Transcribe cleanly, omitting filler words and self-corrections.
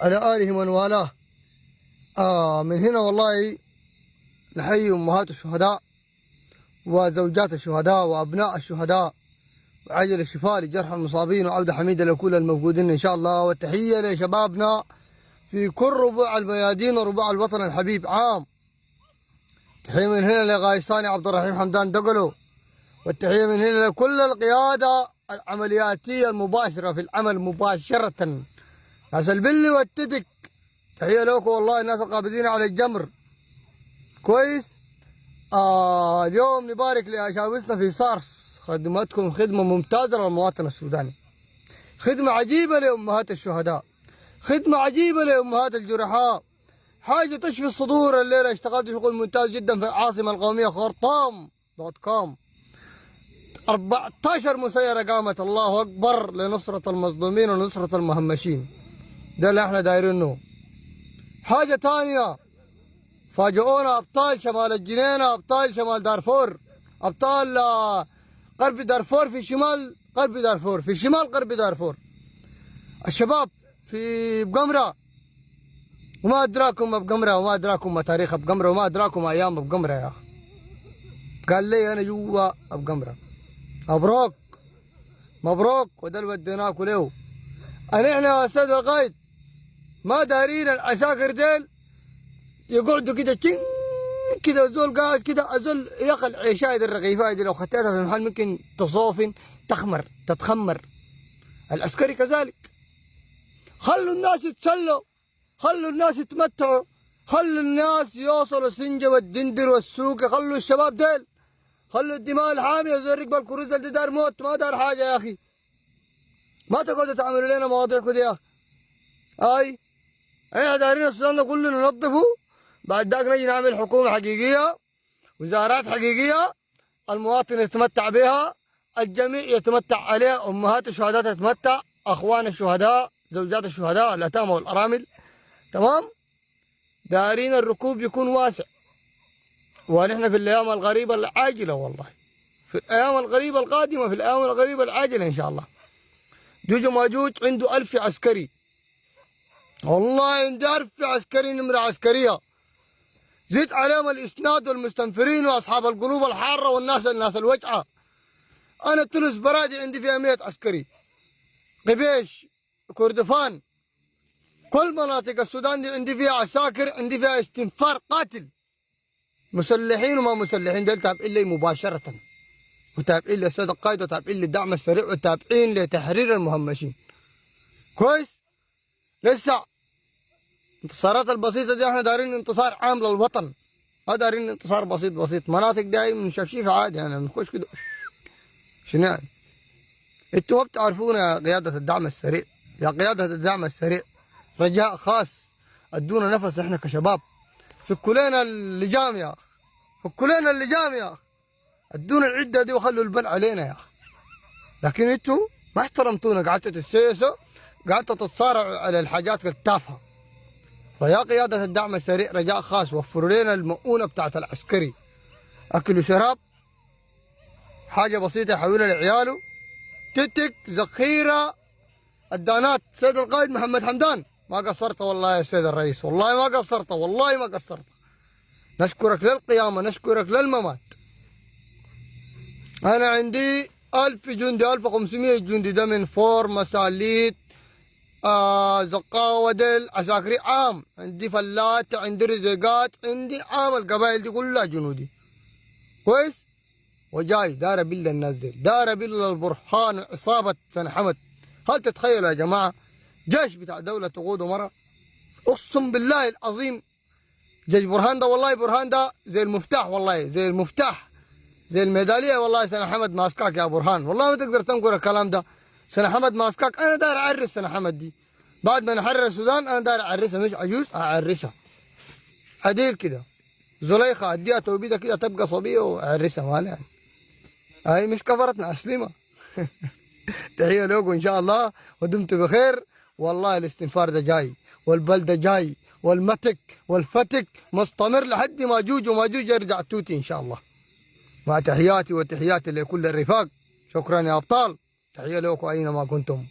على آله من والاه. من هنا والله نحيي أمهات الشهداء وزوجات الشهداء وأبناء الشهداء، وعجل الشفاء لجرحى المصابين وعودة حميدة لكل الموجودين إن شاء الله. والتحية لشبابنا في كل ربوع الميادين وربوع الوطن الحبيب عام. تحية من هنا لغايصاني عبد الرحيم حمدان دقلو، والتحية من هنا لكل القيادة العملياتية المباشرة في العمل مباشرة، ناس البلي والتدك. تحية لكم والله، الناس القابضين على الجمر كويس. اليوم نبارك لأشاوسنا في صارس، خدمتكم خدمة ممتازة للمواطن السوداني، خدمة عجيبة لأمهات الشهداء، خدمة عجيبة لأمهات الجرحاء، حاجة تشفي الصدور. الليلة اشتغلت شغل ممتاز جدا في العاصمة القومية خرطام.com. 14 مسيرة قامت، الله أكبر، لنصرة المظلومين ونصرة المهمشين. ده اللي احنا دايرينه. حاجة تانية، فاجئونا أبطال شمال الجنينة، أبطال شمال دارفور، أبطال غرب دارفور في شمال غرب دارفور، في شمال غرب دارفور. الشباب في بقمرة، وما أدراكم بقمرة، وما أدراكم ما تاريخ بقمرة، وما أدراكم أيام بقمرة يا أخي. قال لي أنا جوا بقمرة. مبروك مبروك، وده اللي وديناكوا له. احنا يا أستاذ القايد ما دارين العساكر ديل يقعدوا كده كده، زول قاعد كده، زول ياخذ العيشايه دي الرغيفايه دي لو خطيتها في المحل ممكن تصوفن تتخمر. العسكري كذلك. خلوا الناس يتسلوا، خلوا الناس يتمتعوا، خلوا الناس يوصلوا سنجة والدندر والسوق، خلوا الشباب ديل، خلوا الدماء الحامية زي ركب الكروز اللي دار موت، ما دار حاجة يا أخي. ما تقعدوا تعملوا لنا مواضيع كده يا أخي. احنا دايرين السودان ده كله ننظفه، بعد ذاك نجي نعمل حكومة حقيقية، وزارات حقيقية، المواطن يتمتع بها، الجميع يتمتع عليها، أمهات الشهداء تتمتع، أخوان الشهداء، زوجات الشهداء، الأتامى والأرامل. تمام؟ دايرين الركوب يكون واسع. ونحن في الأيام القريبة العاجلة والله، في الأيام القريبة القادمة، في الأيام القريبة العاجلة إن شاء الله. جوج ماجوج عنده 1000 عسكري، والله عندي 1000 عسكري، نمرة عسكرية. زيد عليهم الإسناد والمستنفرين وأصحاب القلوب الحارة والناس الوجعة. أنا تونس برادي عندي فيها 100 عسكري، قبيش، كردفان، كل مناطق السودان دي عندي فيها عساكر، عندي فيها استنفار قاتل، مسلحين وما مسلحين. ديل تابعين لي مباشرة، وتابعين للسيد القائد، وتابعين للدعم السريع، وتابعين لتحرير المهمشين. كويس؟ لسه الانتصارات البسيطة دي احنا دايرين انتصار عام للوطن، ما دايرين انتصار بسيط. مناطق داي من شفشيفة عادي يعني، بنخش كده شنو يعني؟ انتوا ما بتعرفونا يا قيادة الدعم السريع، يا قيادة الدعم السريع، رجاء خاص ادونا نفس احنا كشباب. فكوا لنا اللجام يا اخ، فكوا لنا اللجام يا اخ، ادونا العدة دي وخلوا البل علينا يا اخ. لكن انتوا ما احترمتونا، قعدتوا تتسيسوا، قعدتوا تتصارعوا على الحاجات التافهة. فيا قيادة الدعم السريع رجاء خاص، وفروا لنا المؤونة بتاعت العسكري، أكل وشراب، حاجة بسيطة يحولها لعياله، تتك، ذخيرة، الدانات. سيد القائد محمد حمدان ما قصرت والله يا سيد الرئيس، والله ما قصرت، والله ما قصرت. نشكرك للقيامة، نشكرك للممات. أنا عندي 1000 جندي، 1500 جندي، ده من فور، مساليت، زقاوة، ديل عساكري عام. عندي فلات، عندي رزقات، عندي عام. القبائل دي كلها جنودي كويس. وجاي دار بلا الناس ديل، دار بلا البرهان، عصابة سنة حمد. هل تتخيلوا يا جماعة جيش بتاع دولة تقوده مرة؟ اقسم بالله العظيم جيش برهان ده، والله برهان ده زي المفتاح، والله زي المفتاح، زي الميدالية. والله سنة حمد ماسكاك يا برهان، والله ما تقدر تنكر الكلام ده. سنة حمد ماسكاك. أنا داير أعرس سنة حمد دي بعد ما نحرر السودان، أنا داير أعرسها، مش عجوز، أعرسها عديل كده، زليخة أديها توبيدة كده تبقى صبية وأعرسها مالها يعني. هاي مش كفرتنا أسلمة. تحية لكم إن شاء الله، ودمتم بخير. والله الاستنفار ده جاي، والبلدة جاي، والمتك والفتك مستمر لحد ما جوج وماجوج يرجع توتي إن شاء الله. مع تحياتي وتحياتي لكل الرفاق. شكرا يا أبطال، تحية لكم أينما كنتم.